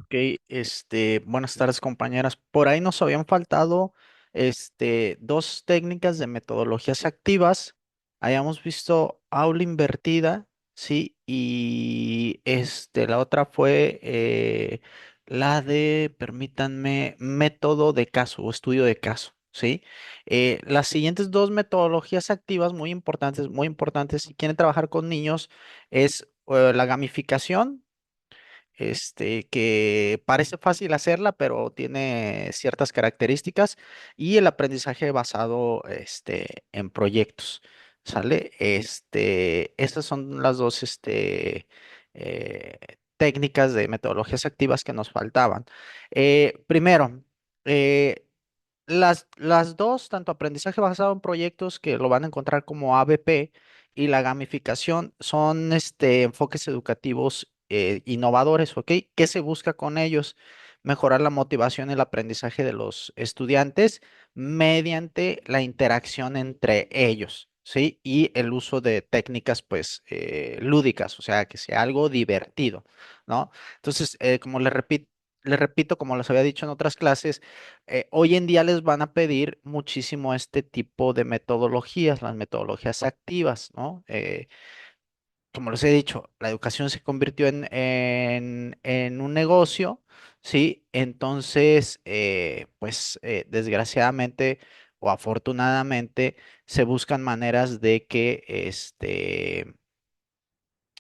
Ok, buenas tardes, compañeras. Por ahí nos habían faltado, dos técnicas de metodologías activas. Habíamos visto aula invertida, sí, y la otra fue la de, permítanme, método de caso o estudio de caso, sí. Las siguientes dos metodologías activas muy importantes, si quieren trabajar con niños, es la gamificación, que parece fácil hacerla, pero tiene ciertas características, y el aprendizaje basado, en proyectos, ¿sale? Estas son las dos, eh, técnicas de metodologías activas que nos faltaban. Primero, eh, las dos, tanto aprendizaje basado en proyectos, que lo van a encontrar como ABP, y la gamificación, son enfoques educativos innovadores, ¿ok? ¿Qué se busca con ellos? Mejorar la motivación y el aprendizaje de los estudiantes mediante la interacción entre ellos, ¿sí? Y el uso de técnicas, pues, lúdicas, o sea, que sea algo divertido, ¿no? Entonces, como les repito, como les había dicho en otras clases, hoy en día les van a pedir muchísimo este tipo de metodologías, las metodologías activas, ¿no? Como les he dicho, la educación se convirtió en un negocio, ¿sí? Entonces, pues, desgraciadamente o afortunadamente, se buscan maneras de que,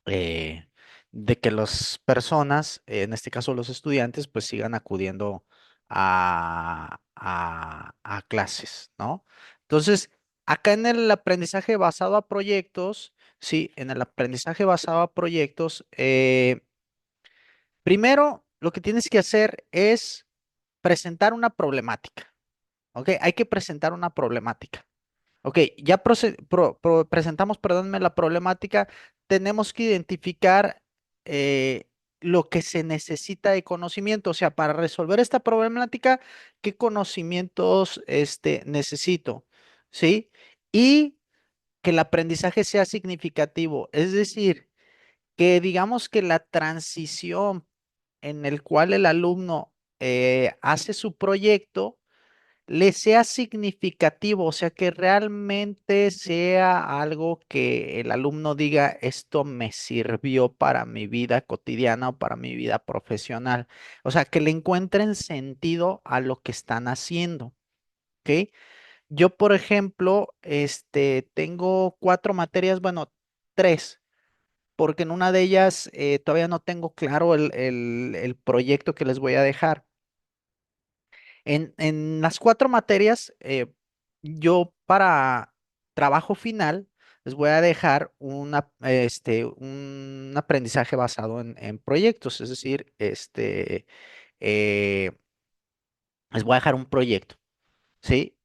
eh, de que las personas, en este caso los estudiantes, pues sigan acudiendo a clases, ¿no? Entonces, acá en el aprendizaje basado a proyectos, sí, en el aprendizaje basado a proyectos, primero lo que tienes que hacer es presentar una problemática, ¿ok? Hay que presentar una problemática. Ok, ya presentamos, perdónme, la problemática. Tenemos que identificar lo que se necesita de conocimiento. O sea, para resolver esta problemática, ¿qué conocimientos necesito? ¿Sí? Y que el aprendizaje sea significativo. Es decir, que digamos que la transición en el cual el alumno hace su proyecto le sea significativo, o sea, que realmente sea algo que el alumno diga, esto me sirvió para mi vida cotidiana o para mi vida profesional. O sea, que le encuentren sentido a lo que están haciendo, ¿ok? Yo, por ejemplo, tengo cuatro materias, bueno, tres, porque en una de ellas todavía no tengo claro el proyecto que les voy a dejar. En las cuatro materias, yo para trabajo final les voy a dejar un aprendizaje basado en proyectos, es decir, eh, les voy a dejar un proyecto, ¿sí?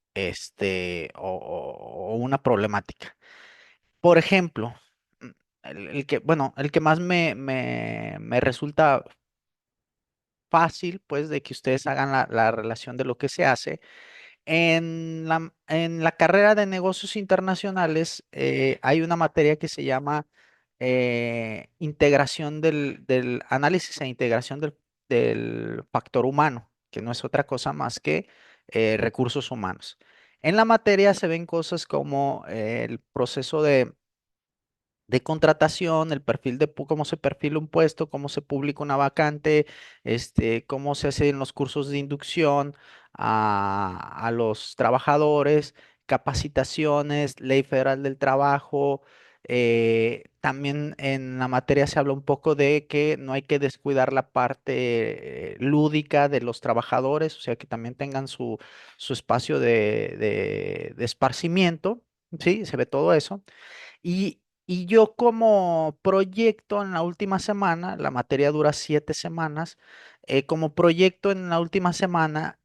O una problemática. Por ejemplo, mm, bueno, el que más me resulta fácil, pues, de que ustedes hagan la relación de lo que se hace. En la carrera de negocios internacionales hay una materia que se llama integración del análisis e integración del factor humano, que no es otra cosa más que recursos humanos. En la materia se ven cosas como el proceso de contratación, el perfil cómo se perfila un puesto, cómo se publica una vacante, cómo se hacen los cursos de inducción a los trabajadores, capacitaciones, ley federal del trabajo. También en la materia se habla un poco de que no hay que descuidar la parte lúdica de los trabajadores, o sea, que también tengan su espacio de esparcimiento, ¿sí? Se ve todo eso. Y yo como proyecto en la última semana, la materia dura 7 semanas, como proyecto en la última semana,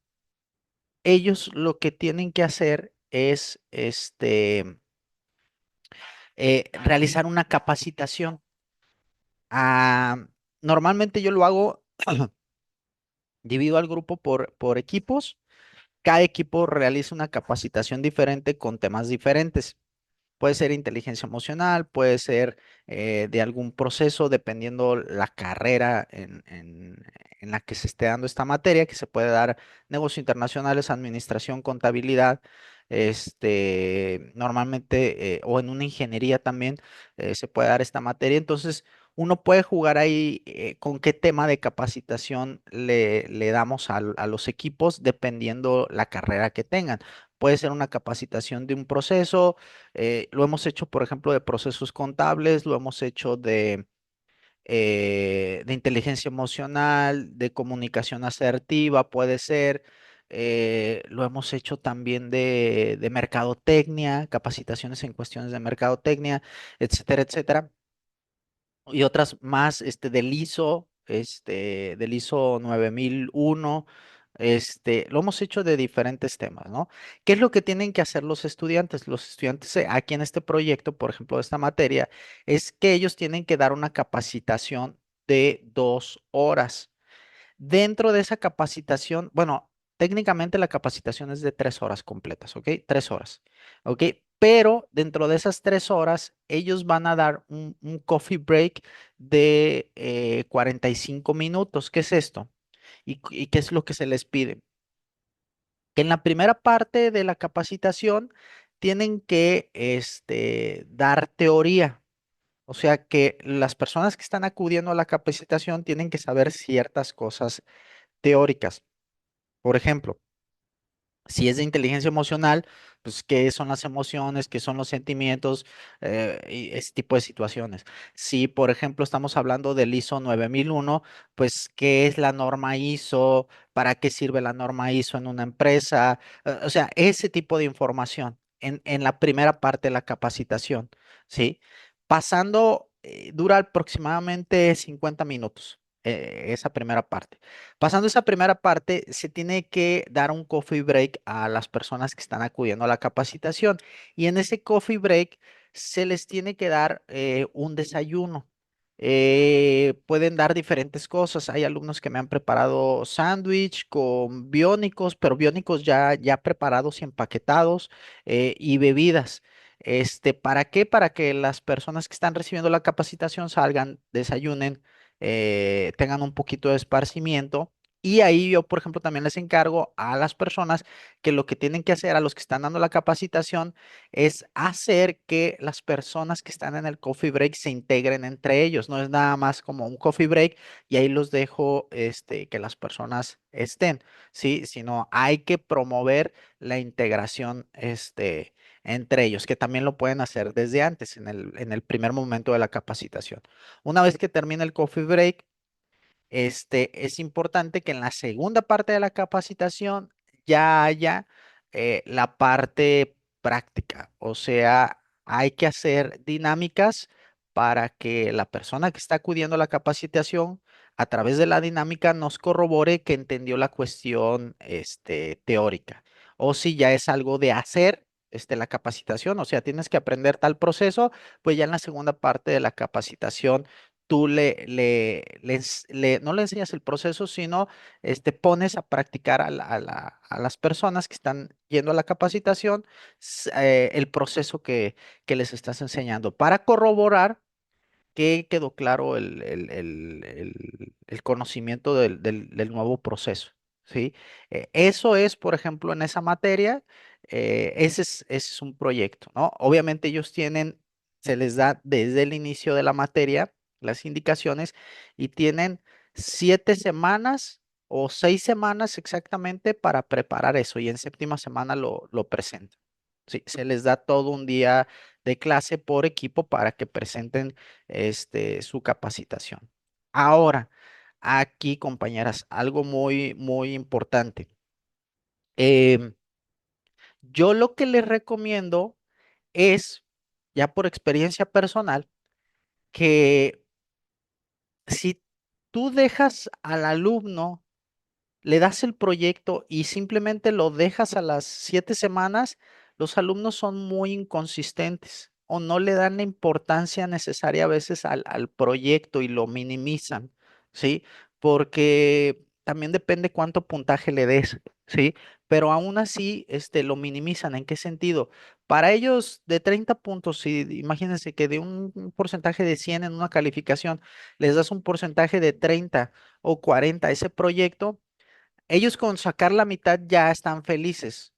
ellos lo que tienen que hacer es realizar una capacitación. Ah, normalmente yo lo hago, divido al grupo por equipos, cada equipo realiza una capacitación diferente con temas diferentes. Puede ser inteligencia emocional, puede ser de algún proceso, dependiendo la carrera en la que se esté dando esta materia, que se puede dar negocios internacionales, administración, contabilidad, normalmente, o en una ingeniería también se puede dar esta materia. Entonces, uno puede jugar ahí con qué tema de capacitación le damos a los equipos dependiendo la carrera que tengan. Puede ser una capacitación de un proceso, lo hemos hecho, por ejemplo, de procesos contables, lo hemos hecho de inteligencia emocional, de comunicación asertiva, puede ser. Lo hemos hecho también de mercadotecnia, capacitaciones en cuestiones de mercadotecnia, etcétera, etcétera, y otras más, del ISO 9001, lo hemos hecho de diferentes temas, ¿no? ¿Qué es lo que tienen que hacer los estudiantes? Los estudiantes aquí en este proyecto, por ejemplo, de esta materia, es que ellos tienen que dar una capacitación de 2 horas. Dentro de esa capacitación, bueno, técnicamente la capacitación es de 3 horas completas, ¿ok? 3 horas, ¿ok? Pero dentro de esas 3 horas, ellos van a dar un coffee break de 45 minutos. ¿Qué es esto? ¿Y qué es lo que se les pide? Que en la primera parte de la capacitación tienen que dar teoría. O sea que las personas que están acudiendo a la capacitación tienen que saber ciertas cosas teóricas. Por ejemplo, si es de inteligencia emocional, pues qué son las emociones, qué son los sentimientos, y ese tipo de situaciones. Si, por ejemplo, estamos hablando del ISO 9001, pues qué es la norma ISO, para qué sirve la norma ISO en una empresa, o sea, ese tipo de información en la primera parte de la capacitación, ¿sí? Pasando, dura aproximadamente 50 minutos, esa primera parte. Pasando esa primera parte, se tiene que dar un coffee break a las personas que están acudiendo a la capacitación. Y en ese coffee break se les tiene que dar un desayuno. Pueden dar diferentes cosas. Hay alumnos que me han preparado sándwich con biónicos, pero biónicos ya preparados y empaquetados, y bebidas. ¿Para qué? Para que las personas que están recibiendo la capacitación salgan, desayunen, tengan un poquito de esparcimiento. Y ahí yo, por ejemplo, también les encargo a las personas que lo que tienen que hacer, a los que están dando la capacitación, es hacer que las personas que están en el coffee break se integren entre ellos. No es nada más como un coffee break y ahí los dejo, que las personas estén, ¿sí? Sino hay que promover la integración, entre ellos, que también lo pueden hacer desde antes, en el primer momento de la capacitación. Una vez que termine el coffee break, es importante que en la segunda parte de la capacitación ya haya la parte práctica, o sea, hay que hacer dinámicas para que la persona que está acudiendo a la capacitación a través de la dinámica nos corrobore que entendió la cuestión teórica. O si ya es algo de hacer, la capacitación, o sea, tienes que aprender tal proceso, pues ya en la segunda parte de la capacitación tú no le enseñas el proceso, sino pones a practicar a las personas que están yendo a la capacitación, el proceso que les estás enseñando para corroborar que quedó claro el conocimiento del nuevo proceso, ¿sí? Eso es, por ejemplo, en esa materia, ese es un proyecto, ¿no? Obviamente ellos se les da desde el inicio de la materia las indicaciones y tienen 7 semanas o 6 semanas exactamente para preparar eso y en séptima semana lo presentan. Sí, se les da todo un día de clase por equipo para que presenten su capacitación. Ahora, aquí, compañeras, algo muy, muy importante. Em, yo lo que les recomiendo es, ya por experiencia personal, que si tú dejas al alumno, le das el proyecto y simplemente lo dejas a las 7 semanas, los alumnos son muy inconsistentes o no le dan la importancia necesaria a veces al proyecto y lo minimizan, ¿sí? Porque también depende cuánto puntaje le des, ¿sí? pero aún así, lo minimizan. ¿En qué sentido? Para ellos, de 30 puntos, si imagínense que de un porcentaje de 100 en una calificación, les das un porcentaje de 30 o 40 a ese proyecto, ellos con sacar la mitad ya están felices.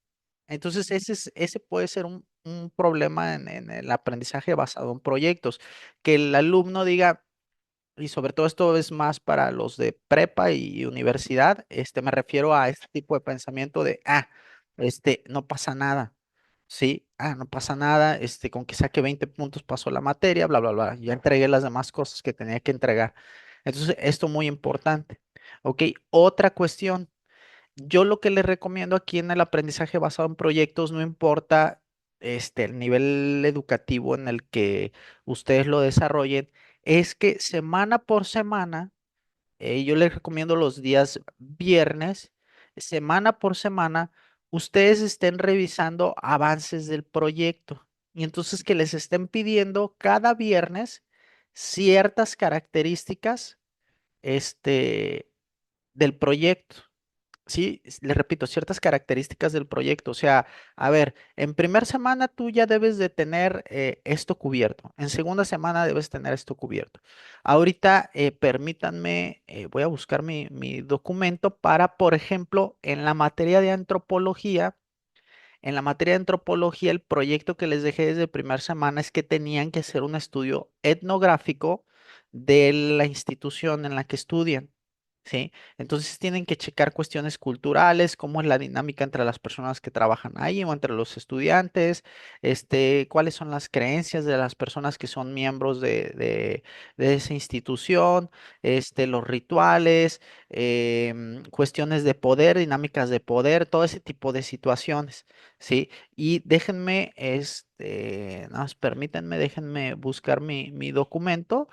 Entonces, ese puede ser un problema en el aprendizaje basado en proyectos, que el alumno diga, y sobre todo esto es más para los de prepa y universidad, me refiero a este tipo de pensamiento de, no pasa nada, ¿sí? No pasa nada, con que saque 20 puntos pasó la materia, bla, bla, bla, ya entregué las demás cosas que tenía que entregar. Entonces, esto muy importante. Ok, otra cuestión. Yo lo que les recomiendo aquí en el aprendizaje basado en proyectos, no importa el nivel educativo en el que ustedes lo desarrollen, es que semana por semana, yo les recomiendo los días viernes, semana por semana, ustedes estén revisando avances del proyecto y entonces que les estén pidiendo cada viernes ciertas características, del proyecto. Sí, les repito, ciertas características del proyecto. O sea, a ver, en primera semana tú ya debes de tener esto cubierto. En segunda semana debes tener esto cubierto. Ahorita, permítanme, voy a buscar mi documento para, por ejemplo, en la materia de antropología. En la materia de antropología, el proyecto que les dejé desde primera semana es que tenían que hacer un estudio etnográfico de la institución en la que estudian. ¿Sí? Entonces tienen que checar cuestiones culturales, cómo es la dinámica entre las personas que trabajan ahí o entre los estudiantes, cuáles son las creencias de las personas que son miembros de esa institución, los rituales, cuestiones de poder, dinámicas de poder, todo ese tipo de situaciones. Sí, y déjenme, nada más permítanme, déjenme buscar mi documento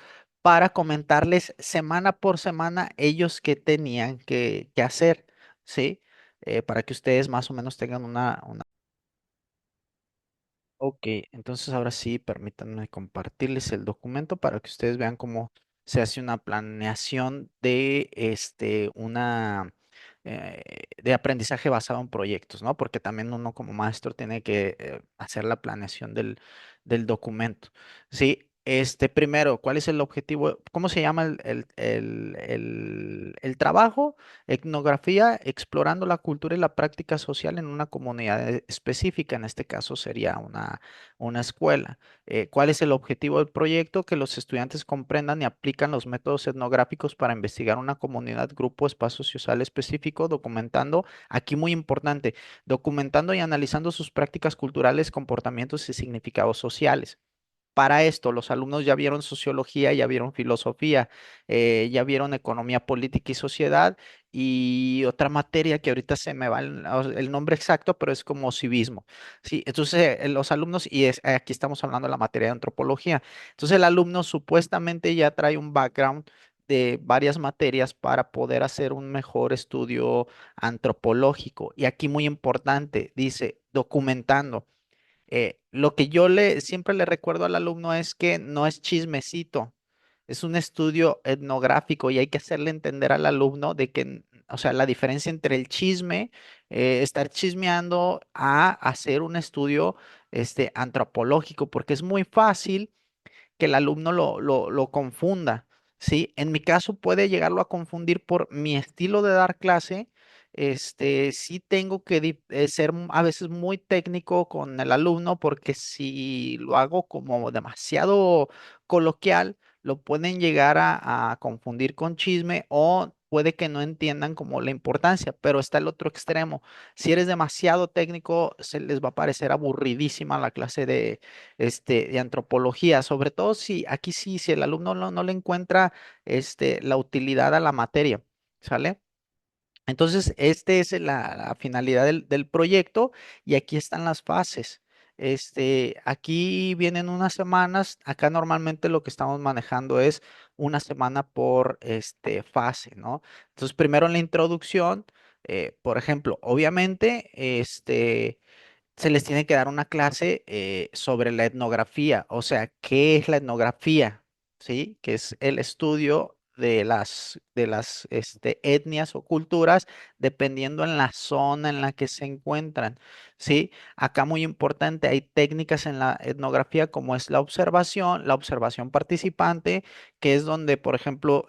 para comentarles semana por semana ellos qué tenían que hacer, ¿sí? Para que ustedes más o menos tengan una. Ok, entonces ahora sí, permítanme compartirles el documento para que ustedes vean cómo se hace una planeación de de aprendizaje basado en proyectos, ¿no? Porque también uno como maestro tiene que hacer la planeación del documento. Sí, primero, ¿cuál es el objetivo? ¿Cómo se llama el trabajo? Etnografía, explorando la cultura y la práctica social en una comunidad específica. En este caso sería una escuela. ¿Cuál es el objetivo del proyecto? Que los estudiantes comprendan y aplican los métodos etnográficos para investigar una comunidad, grupo, espacio social específico, documentando, aquí muy importante, documentando y analizando sus prácticas culturales, comportamientos y significados sociales. Para esto, los alumnos ya vieron sociología, ya vieron filosofía, ya vieron economía política y sociedad y otra materia que ahorita se me va el nombre exacto, pero es como civismo. Sí, entonces los alumnos, aquí estamos hablando de la materia de antropología. Entonces el alumno supuestamente ya trae un background de varias materias para poder hacer un mejor estudio antropológico. Y aquí muy importante, dice, documentando. Lo que yo siempre le recuerdo al alumno es que no es chismecito, es un estudio etnográfico y hay que hacerle entender al alumno de que, o sea, la diferencia entre el chisme, estar chismeando a hacer un estudio, antropológico, porque es muy fácil que el alumno lo confunda, ¿sí? En mi caso puede llegarlo a confundir por mi estilo de dar clase. Sí tengo que ser a veces muy técnico con el alumno porque si lo hago como demasiado coloquial, lo pueden llegar a confundir con chisme o puede que no entiendan como la importancia, pero está el otro extremo. Si eres demasiado técnico, se les va a parecer aburridísima la clase de antropología, sobre todo si aquí sí, si el alumno no le encuentra la utilidad a la materia, ¿sale? Entonces, esta es la finalidad del proyecto y aquí están las fases. Aquí vienen unas semanas, acá normalmente lo que estamos manejando es una semana por fase, ¿no? Entonces, primero en la introducción, por ejemplo, obviamente, se les tiene que dar una clase sobre la etnografía, o sea, ¿qué es la etnografía? ¿Sí? Que es el estudio de las etnias o culturas, dependiendo en la zona en la que se encuentran. ¿Sí? Acá muy importante, hay técnicas en la etnografía como es la observación participante, que es donde, por ejemplo,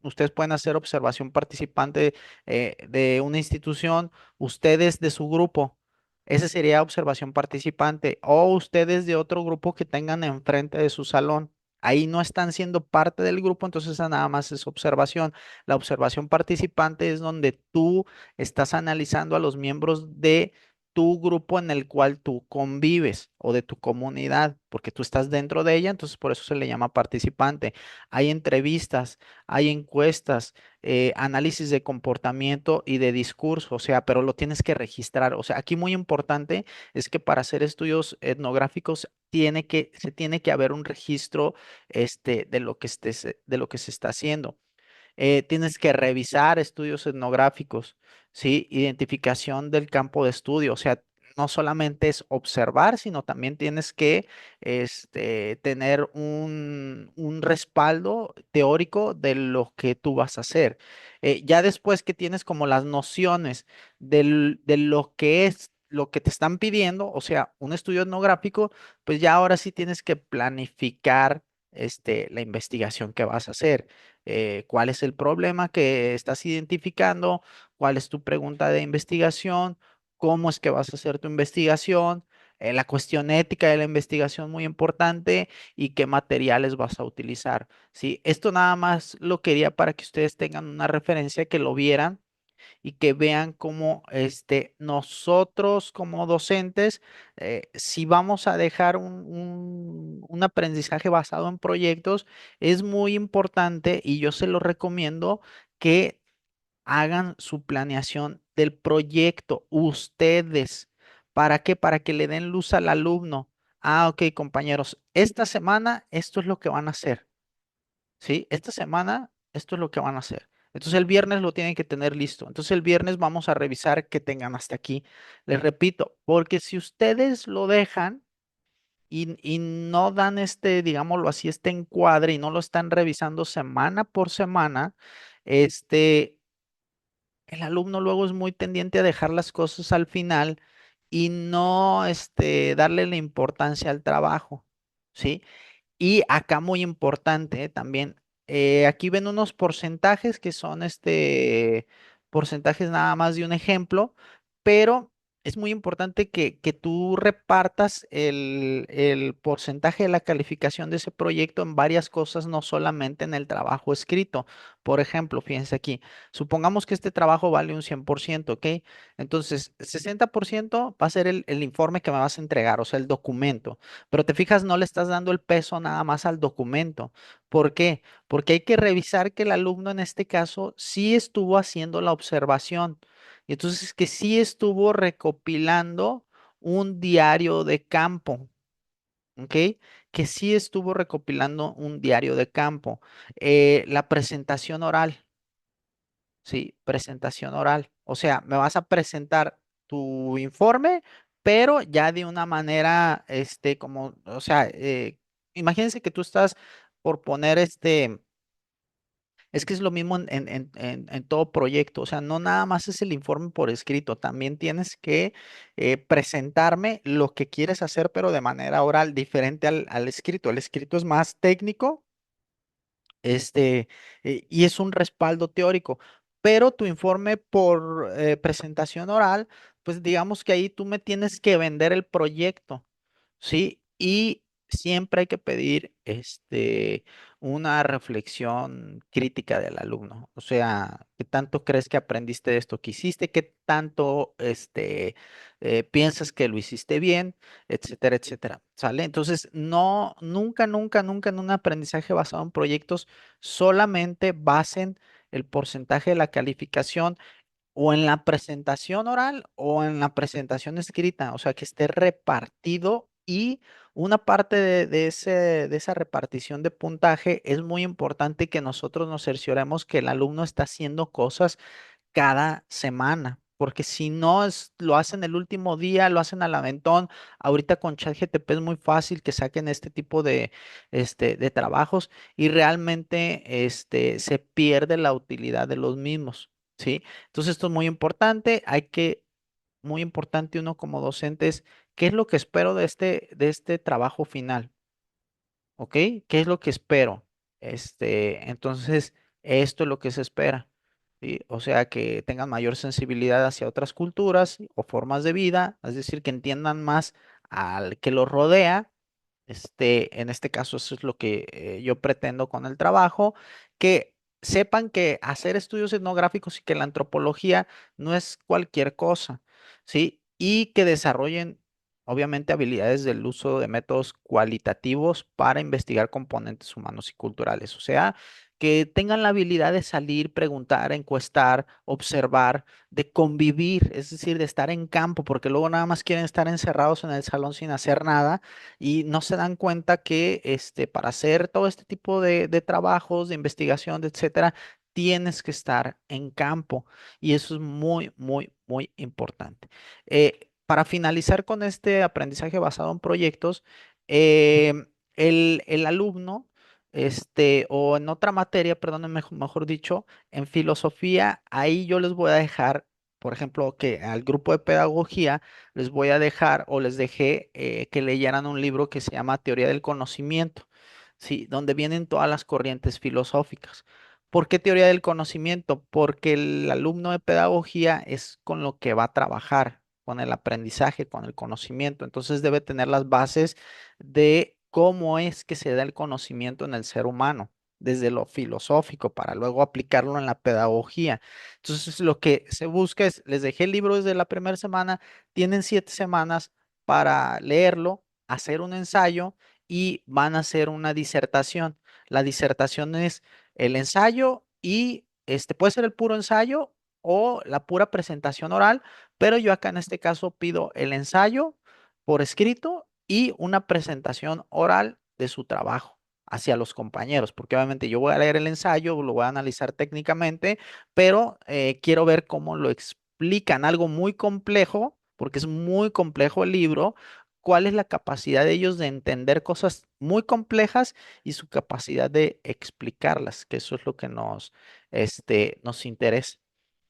ustedes pueden hacer observación participante de una institución, ustedes de su grupo. Ese sería observación participante. O ustedes de otro grupo que tengan enfrente de su salón. Ahí no están siendo parte del grupo, entonces esa nada más es observación. La observación participante es donde tú estás analizando a los miembros de tu grupo en el cual tú convives o de tu comunidad, porque tú estás dentro de ella, entonces por eso se le llama participante. Hay entrevistas, hay encuestas, análisis de comportamiento y de discurso, o sea, pero lo tienes que registrar. O sea, aquí muy importante es que para hacer estudios etnográficos se tiene que haber un registro de lo que se está haciendo. Tienes que revisar estudios etnográficos, ¿sí? Identificación del campo de estudio, o sea, no solamente es observar, sino también tienes que tener un respaldo teórico de lo que tú vas a hacer. Ya después que tienes como las nociones de lo que es lo que te están pidiendo, o sea, un estudio etnográfico, pues ya ahora sí tienes que planificar la investigación que vas a hacer, cuál es el problema que estás identificando, cuál es tu pregunta de investigación, cómo es que vas a hacer tu investigación, la cuestión ética de la investigación muy importante y qué materiales vas a utilizar. ¿Sí? Esto nada más lo quería para que ustedes tengan una referencia, que lo vieran y que vean cómo nosotros como docentes, si vamos a dejar un aprendizaje basado en proyectos, es muy importante y yo se lo recomiendo que hagan su planeación del proyecto ustedes. ¿Para qué? Para que le den luz al alumno. Ah, ok, compañeros, esta semana esto es lo que van a hacer. ¿Sí? Esta semana esto es lo que van a hacer. Entonces el viernes lo tienen que tener listo. Entonces el viernes vamos a revisar que tengan hasta aquí. Les repito, porque si ustedes lo dejan y no dan digámoslo así, este encuadre y no lo están revisando semana por semana, este, el alumno luego es muy tendiente a dejar las cosas al final y no, darle la importancia al trabajo. ¿Sí? Y acá muy importante también, aquí ven unos porcentajes que son porcentajes nada más de un ejemplo, pero es muy importante que tú repartas el porcentaje de la calificación de ese proyecto en varias cosas, no solamente en el trabajo escrito. Por ejemplo, fíjense aquí, supongamos que este trabajo vale un 100%, ¿ok? Entonces, 60% va a ser el informe que me vas a entregar, o sea, el documento. Pero te fijas, no le estás dando el peso nada más al documento. ¿Por qué? Porque hay que revisar que el alumno en este caso sí estuvo haciendo la observación. Y entonces que sí estuvo recopilando un diario de campo. ¿Ok? Que sí estuvo recopilando un diario de campo. La presentación oral. Sí, presentación oral. O sea, me vas a presentar tu informe, pero ya de una manera, como, o sea, imagínense que tú estás por poner es que es lo mismo en todo proyecto, o sea, no nada más es el informe por escrito, también tienes que presentarme lo que quieres hacer, pero de manera oral, diferente al escrito. El escrito es más técnico, y es un respaldo teórico, pero tu informe por presentación oral, pues digamos que ahí tú me tienes que vender el proyecto, ¿sí? Y siempre hay que pedir una reflexión crítica del alumno, o sea, ¿qué tanto crees que aprendiste de esto que hiciste? ¿Qué tanto piensas que lo hiciste bien? Etcétera, etcétera, ¿sale? Entonces, no, nunca, nunca, nunca en un aprendizaje basado en proyectos solamente basen el porcentaje de la calificación o en la presentación oral o en la presentación escrita, o sea, que esté repartido y una parte de esa repartición de puntaje es muy importante que nosotros nos cercioremos que el alumno está haciendo cosas cada semana. porque si no lo hacen el último día, lo hacen al aventón. Ahorita con ChatGPT es muy fácil que saquen este tipo de trabajos y realmente se pierde la utilidad de los mismos, ¿sí? Entonces esto es muy importante, muy importante uno como docente es, ¿qué es lo que espero de este trabajo final? ¿Ok? ¿Qué es lo que espero? Entonces, esto es lo que se espera, ¿sí? O sea, que tengan mayor sensibilidad hacia otras culturas o formas de vida, es decir, que entiendan más al que los rodea. En este caso, eso es lo que yo pretendo con el trabajo, que sepan que hacer estudios etnográficos y que la antropología no es cualquier cosa, ¿sí? Y que desarrollen, obviamente, habilidades del uso de métodos cualitativos para investigar componentes humanos y culturales, o sea, que tengan la habilidad de salir, preguntar, encuestar, observar, de convivir, es decir, de estar en campo, porque luego nada más quieren estar encerrados en el salón sin hacer nada y no se dan cuenta que para hacer todo este tipo de trabajos, de investigación, de etcétera, tienes que estar en campo y eso es muy, muy, muy importante. Para finalizar con este aprendizaje basado en proyectos, eh, el alumno, o en otra materia, perdón, mejor dicho, en filosofía, ahí yo les voy a dejar, por ejemplo, que al grupo de pedagogía, les voy a dejar o les dejé que leyeran un libro que se llama Teoría del Conocimiento, ¿sí? Donde vienen todas las corrientes filosóficas. ¿Por qué teoría del conocimiento? Porque el alumno de pedagogía es con lo que va a trabajar, con el aprendizaje, con el conocimiento. Entonces debe tener las bases de cómo es que se da el conocimiento en el ser humano, desde lo filosófico, para luego aplicarlo en la pedagogía. Entonces, lo que se busca es, les dejé el libro desde la primera semana, tienen 7 semanas para leerlo, hacer un ensayo y van a hacer una disertación. La disertación es el ensayo y puede ser el puro ensayo o la pura presentación oral, pero yo acá en este caso pido el ensayo por escrito y una presentación oral de su trabajo hacia los compañeros, porque obviamente yo voy a leer el ensayo, lo voy a analizar técnicamente, pero quiero ver cómo lo explican, algo muy complejo, porque es muy complejo el libro, cuál es la capacidad de ellos de entender cosas muy complejas y su capacidad de explicarlas, que eso es lo que nos interesa.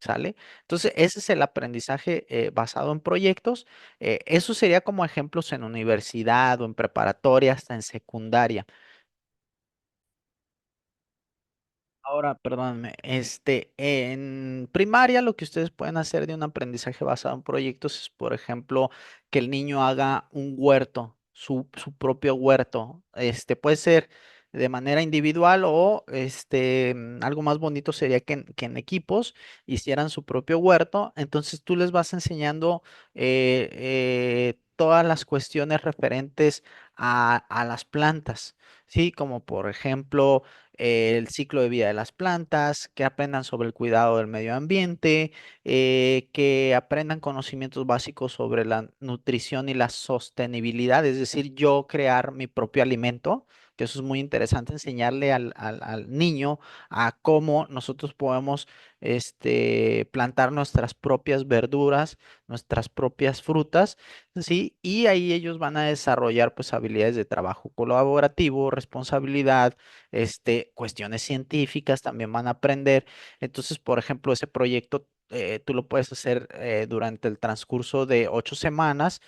¿Sale? Entonces, ese es el aprendizaje basado en proyectos. Eso sería como ejemplos en universidad o en preparatoria, hasta en secundaria. Ahora, perdóname, en primaria lo que ustedes pueden hacer de un aprendizaje basado en proyectos es, por ejemplo, que el niño haga un huerto, su propio huerto. Puede ser de manera individual o algo más bonito sería que en equipos hicieran su propio huerto. Entonces tú les vas enseñando todas las cuestiones referentes a las plantas, ¿sí? Como por ejemplo el ciclo de vida de las plantas, que aprendan sobre el cuidado del medio ambiente, que aprendan conocimientos básicos sobre la nutrición y la sostenibilidad, es decir, yo crear mi propio alimento, que eso es muy interesante, enseñarle al niño a cómo nosotros podemos plantar nuestras propias verduras, nuestras propias frutas, ¿sí? Y ahí ellos van a desarrollar pues habilidades de trabajo colaborativo, responsabilidad, cuestiones científicas también van a aprender. Entonces, por ejemplo, ese proyecto tú lo puedes hacer durante el transcurso de 8 semanas.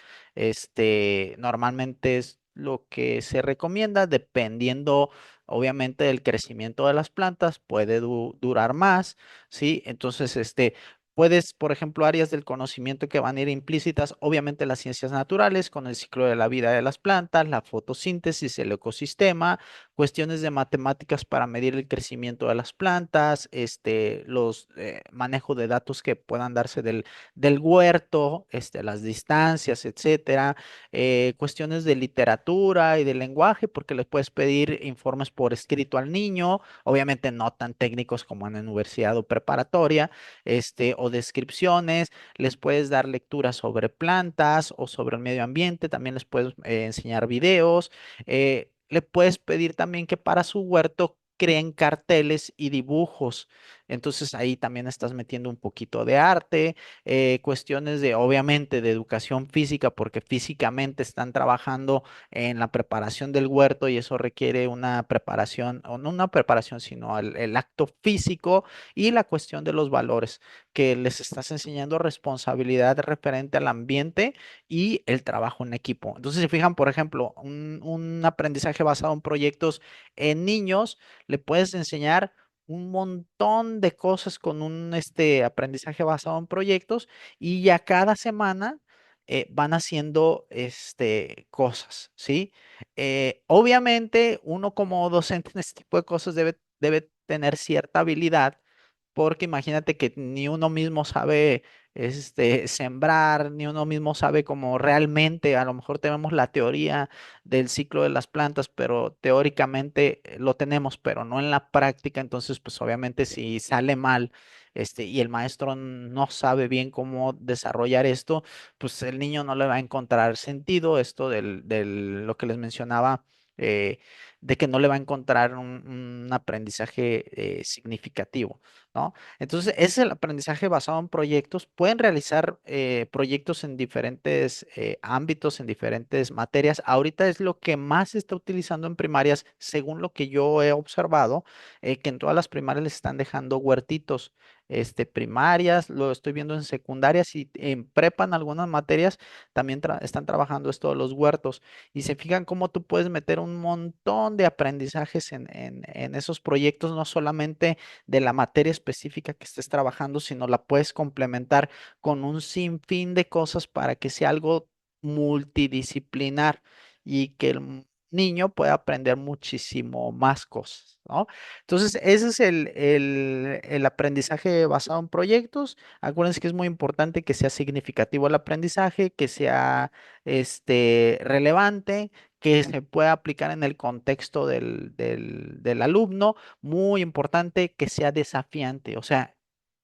Normalmente es lo que se recomienda, dependiendo, obviamente, del crecimiento de las plantas, puede durar más, ¿sí? Entonces, puedes, por ejemplo, áreas del conocimiento que van a ir implícitas, obviamente las ciencias naturales con el ciclo de la vida de las plantas, la fotosíntesis, el ecosistema, cuestiones de matemáticas para medir el crecimiento de las plantas, los manejo de datos que puedan darse del huerto, las distancias, etcétera, cuestiones de literatura y de lenguaje, porque les puedes pedir informes por escrito al niño, obviamente no tan técnicos como en la universidad o preparatoria, o descripciones, les puedes dar lecturas sobre plantas o sobre el medio ambiente, también les puedes enseñar videos. Le puedes pedir también que para su huerto creen carteles y dibujos Entonces ahí también estás metiendo un poquito de arte, cuestiones de, obviamente, de educación física, porque físicamente están trabajando en la preparación del huerto y eso requiere una preparación, o no una preparación, sino el acto físico y la cuestión de los valores, que les estás enseñando responsabilidad referente al ambiente y el trabajo en equipo. Entonces, si fijan, por ejemplo, un aprendizaje basado en proyectos en niños, le puedes enseñar un montón de cosas con un aprendizaje basado en proyectos y ya cada semana van haciendo cosas, ¿sí? Obviamente, uno como docente en este tipo de cosas debe tener cierta habilidad porque imagínate que ni uno mismo sabe sembrar, ni uno mismo sabe cómo realmente, a lo mejor tenemos la teoría del ciclo de las plantas, pero teóricamente lo tenemos, pero no en la práctica, entonces pues obviamente si sale mal, y el maestro no sabe bien cómo desarrollar esto, pues el niño no le va a encontrar sentido, esto lo que les mencionaba. eh, de que no le va a encontrar un aprendizaje significativo. ¿No? Entonces, ese es el aprendizaje basado en proyectos. Pueden realizar proyectos en diferentes ámbitos, en diferentes materias. Ahorita es lo que más se está utilizando en primarias, según lo que yo he observado, que en todas las primarias les están dejando huertitos. Primarias, lo estoy viendo en secundarias y en prepa en algunas materias también están trabajando esto de los huertos y se fijan cómo tú puedes meter un montón de aprendizajes en esos proyectos, no solamente de la materia específica que estés trabajando, sino la puedes complementar con un sinfín de cosas para que sea algo multidisciplinar y que niño pueda aprender muchísimo más cosas, ¿no? Entonces, ese es el aprendizaje basado en proyectos. Acuérdense que es muy importante que sea significativo el aprendizaje, que sea relevante, que se pueda aplicar en el contexto del alumno. Muy importante que sea desafiante, o sea,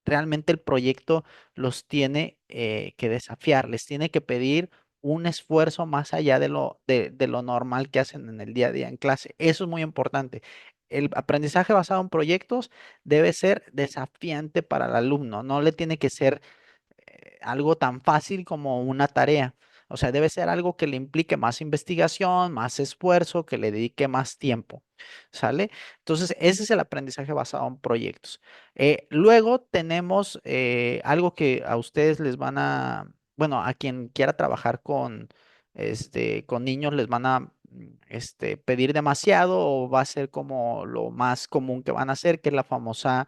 realmente el proyecto los tiene que desafiar, les tiene que pedir un esfuerzo más allá de lo normal que hacen en el día a día en clase. Eso es muy importante. El aprendizaje basado en proyectos debe ser desafiante para el alumno, no le tiene que ser algo tan fácil como una tarea. O sea, debe ser algo que le implique más investigación, más esfuerzo, que le dedique más tiempo. ¿Sale? Entonces, ese es el aprendizaje basado en proyectos. Luego tenemos algo que a ustedes les van a, bueno, a quien quiera trabajar con niños les van a pedir demasiado o va a ser como lo más común que van a hacer, que es la famosa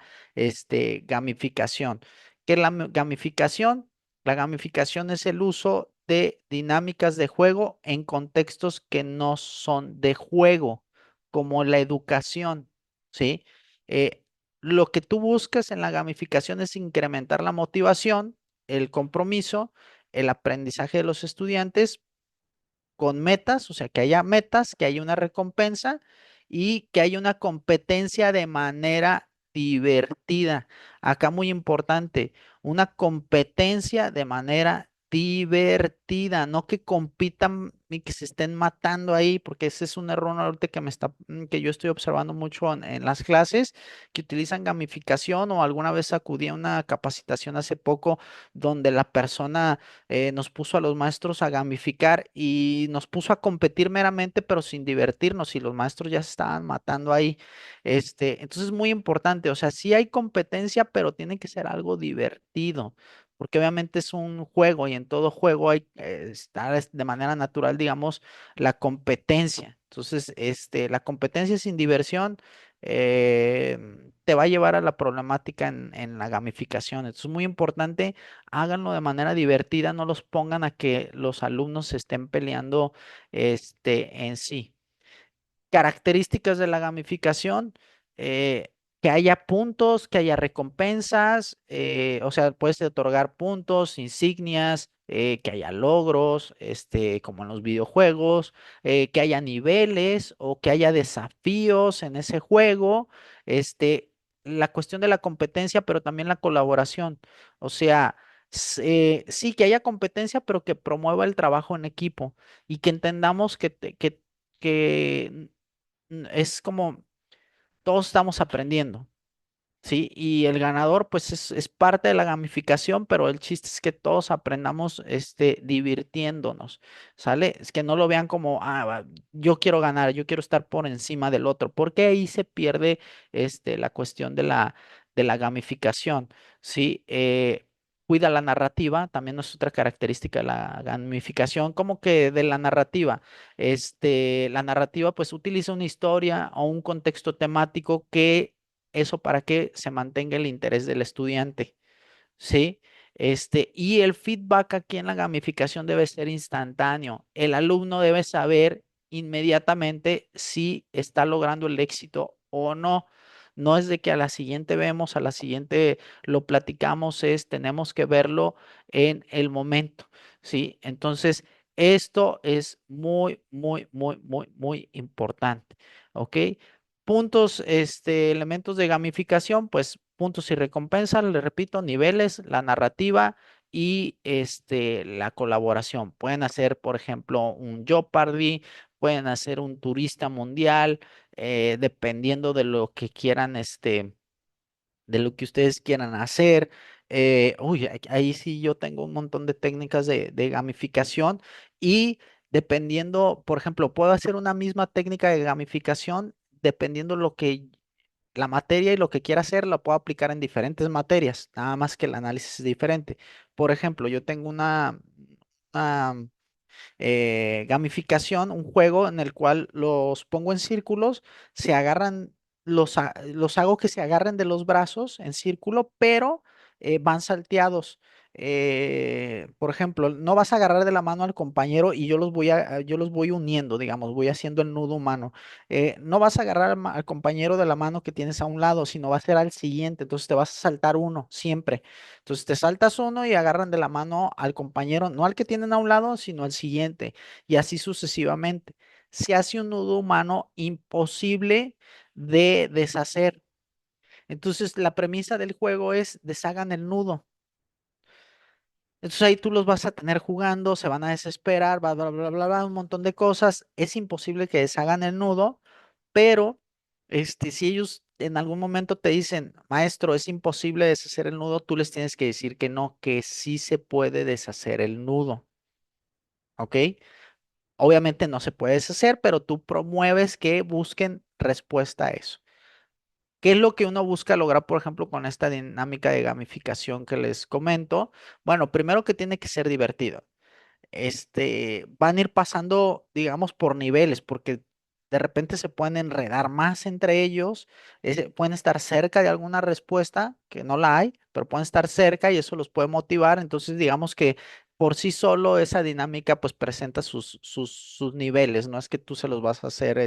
gamificación. ¿Qué es la gamificación? La gamificación es el uso de dinámicas de juego en contextos que no son de juego, como la educación, ¿sí? Eh, lo que tú buscas en la gamificación es incrementar la motivación, el compromiso, el aprendizaje de los estudiantes con metas, o sea, que haya metas, que haya una recompensa y que haya una competencia de manera divertida. Acá muy importante, una competencia de manera divertida, no que compitan y que se estén matando ahí, porque ese es un error ahorita que yo estoy observando mucho en las clases, que utilizan gamificación o alguna vez acudí a una capacitación hace poco donde la persona nos puso a los maestros a gamificar y nos puso a competir meramente, pero sin divertirnos, y los maestros ya se estaban matando ahí. Entonces es muy importante, o sea, sí hay competencia, pero tiene que ser algo divertido. Porque obviamente es un juego y en todo juego hay está de manera natural, digamos, la competencia. Entonces, la competencia sin diversión te va a llevar a la problemática en la gamificación. Entonces, es muy importante háganlo de manera divertida, no los pongan a que los alumnos se estén peleando en sí. Características de la gamificación, que haya puntos, que haya recompensas, o sea, puedes otorgar puntos, insignias, que haya logros, como en los videojuegos, que haya niveles o que haya desafíos en ese juego, la cuestión de la competencia, pero también la colaboración, o sea, sí que haya competencia, pero que promueva el trabajo en equipo y que entendamos que es como todos estamos aprendiendo. Sí, y el ganador pues es parte de la gamificación, pero el chiste es que todos aprendamos divirtiéndonos, ¿sale? Es que no lo vean como, yo quiero ganar, yo quiero estar por encima del otro, porque ahí se pierde la cuestión de la gamificación, ¿sí? Cuida la narrativa, también es otra característica de la gamificación, como que de la narrativa. La narrativa pues utiliza una historia o un contexto temático que eso para que se mantenga el interés del estudiante, ¿sí? Y el feedback aquí en la gamificación debe ser instantáneo. El alumno debe saber inmediatamente si está logrando el éxito o no. No es de que a la siguiente vemos, a la siguiente lo platicamos, tenemos que verlo en el momento, ¿sí? Entonces, esto es muy, muy, muy, muy, muy importante, ¿ok? Puntos, elementos de gamificación, pues puntos y recompensas, le repito, niveles, la narrativa y la colaboración. Pueden hacer, por ejemplo, un Jeopardy, pueden hacer un turista mundial, dependiendo de lo que quieran, de lo que ustedes quieran hacer. Ahí sí yo tengo un montón de técnicas de gamificación y dependiendo, por ejemplo, puedo hacer una misma técnica de gamificación dependiendo lo que la materia y lo que quiera hacer, la puedo aplicar en diferentes materias, nada más que el análisis es diferente. Por ejemplo, yo tengo una gamificación, un juego en el cual los pongo en círculos, se agarran, los hago que se agarren de los brazos en círculo, pero van salteados. Por ejemplo, no vas a agarrar de la mano al compañero y yo los voy uniendo, digamos, voy haciendo el nudo humano. No vas a agarrar al compañero de la mano que tienes a un lado, sino va a ser al siguiente, entonces te vas a saltar uno siempre. Entonces te saltas uno y agarran de la mano al compañero, no al que tienen a un lado, sino al siguiente, y así sucesivamente. Se hace un nudo humano imposible de deshacer. Entonces la premisa del juego es deshagan el nudo. Entonces ahí tú los vas a tener jugando, se van a desesperar, bla, bla, bla, bla, bla, un montón de cosas. Es imposible que deshagan el nudo, pero si ellos en algún momento te dicen, maestro, es imposible deshacer el nudo, tú les tienes que decir que no, que sí se puede deshacer el nudo, ¿ok? Obviamente no se puede deshacer, pero tú promueves que busquen respuesta a eso. ¿Qué es lo que uno busca lograr, por ejemplo, con esta dinámica de gamificación que les comento? Bueno, primero que tiene que ser divertido. Van a ir pasando, digamos, por niveles, porque de repente se pueden enredar más entre ellos, pueden estar cerca de alguna respuesta, que no la hay, pero pueden estar cerca y eso los puede motivar. Entonces, digamos que por sí solo esa dinámica pues presenta sus niveles, no es que tú se los vas a hacer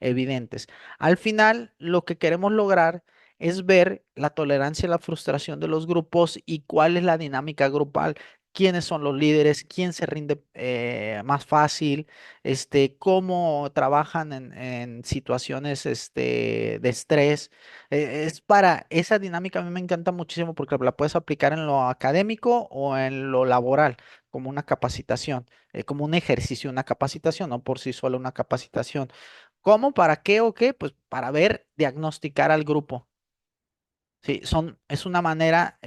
evidentes. Al final, lo que queremos lograr es ver la tolerancia y la frustración de los grupos y cuál es la dinámica grupal, quiénes son los líderes, quién se rinde más fácil, cómo trabajan en situaciones de estrés. Es para esa dinámica, a mí me encanta muchísimo porque la puedes aplicar en lo académico o en lo laboral, como una capacitación, como un ejercicio, una capacitación, no por sí sola una capacitación. ¿Cómo? ¿Para qué o qué? Pues para ver, diagnosticar al grupo. Sí, es una manera,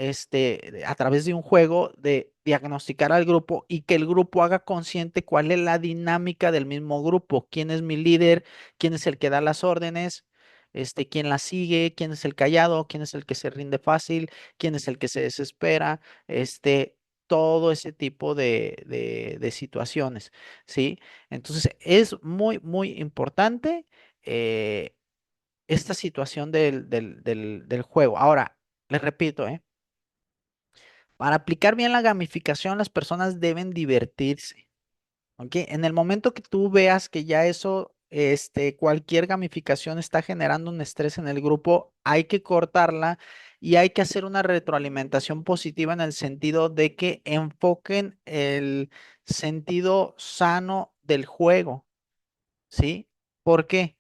a través de un juego, de diagnosticar al grupo y que el grupo haga consciente cuál es la dinámica del mismo grupo, quién es mi líder, quién es el que da las órdenes, quién la sigue, quién es el callado, quién es el que se rinde fácil, quién es el que se desespera, todo ese tipo de situaciones, ¿sí? Entonces, es muy, muy importante. Esta situación del juego. Ahora, les repito, para aplicar bien la gamificación, las personas deben divertirse. ¿Ok? En el momento que tú veas que ya eso, cualquier gamificación está generando un estrés en el grupo, hay que cortarla y hay que hacer una retroalimentación positiva en el sentido de que enfoquen el sentido sano del juego. ¿Sí? ¿Por qué?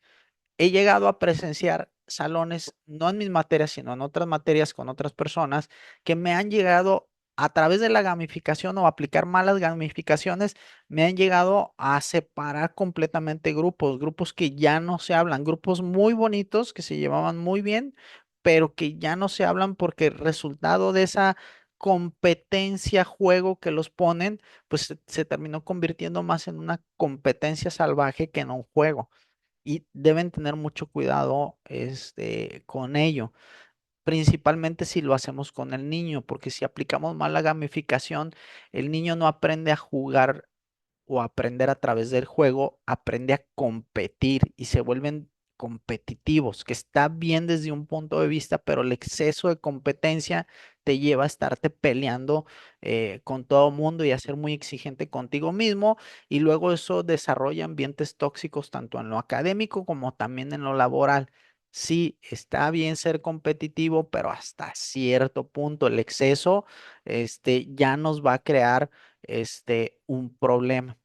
He llegado a presenciar salones, no en mis materias, sino en otras materias con otras personas, que me han llegado a través de la gamificación o aplicar malas gamificaciones, me han llegado a separar completamente grupos, grupos que ya no se hablan, grupos muy bonitos que se llevaban muy bien, pero que ya no se hablan porque el resultado de esa competencia, juego que los ponen, pues se terminó convirtiendo más en una competencia salvaje que en un juego. Y deben tener mucho cuidado con ello, principalmente si lo hacemos con el niño, porque si aplicamos mal la gamificación, el niño no aprende a jugar o aprender a través del juego, aprende a competir y se vuelven competitivos, que está bien desde un punto de vista, pero el exceso de competencia te lleva a estarte peleando con todo mundo y a ser muy exigente contigo mismo, y luego eso desarrolla ambientes tóxicos tanto en lo académico como también en lo laboral. Sí, está bien ser competitivo, pero hasta cierto punto el exceso, ya nos va a crear, un problema.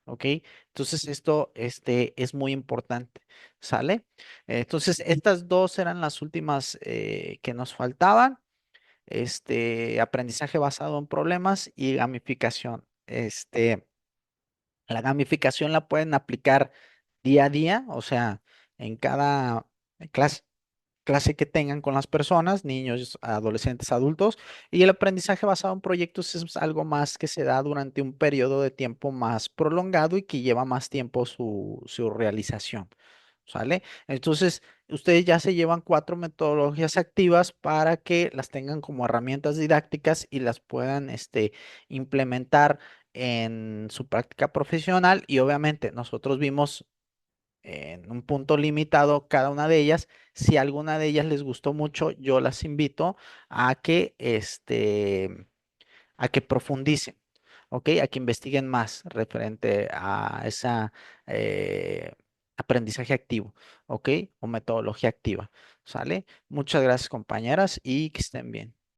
¿Ok? Entonces esto, es muy importante, ¿sale? Entonces estas dos eran las últimas que nos faltaban, aprendizaje basado en problemas y gamificación. La gamificación la pueden aplicar día a día, o sea, en cada clase que tengan con las personas, niños, adolescentes, adultos, y el aprendizaje basado en proyectos es algo más que se da durante un periodo de tiempo más prolongado y que lleva más tiempo su realización. ¿Sale? Entonces, ustedes ya se llevan 4 metodologías activas para que las tengan como herramientas didácticas y las puedan, implementar en su práctica profesional. Y obviamente nosotros vimos en un punto limitado cada una de ellas. Si alguna de ellas les gustó mucho, yo las invito a que, a que profundicen, ¿ok? A que investiguen más referente a esa eh, aprendizaje activo, ¿ok? O metodología activa, ¿sale? Muchas gracias, compañeras, y que estén bien.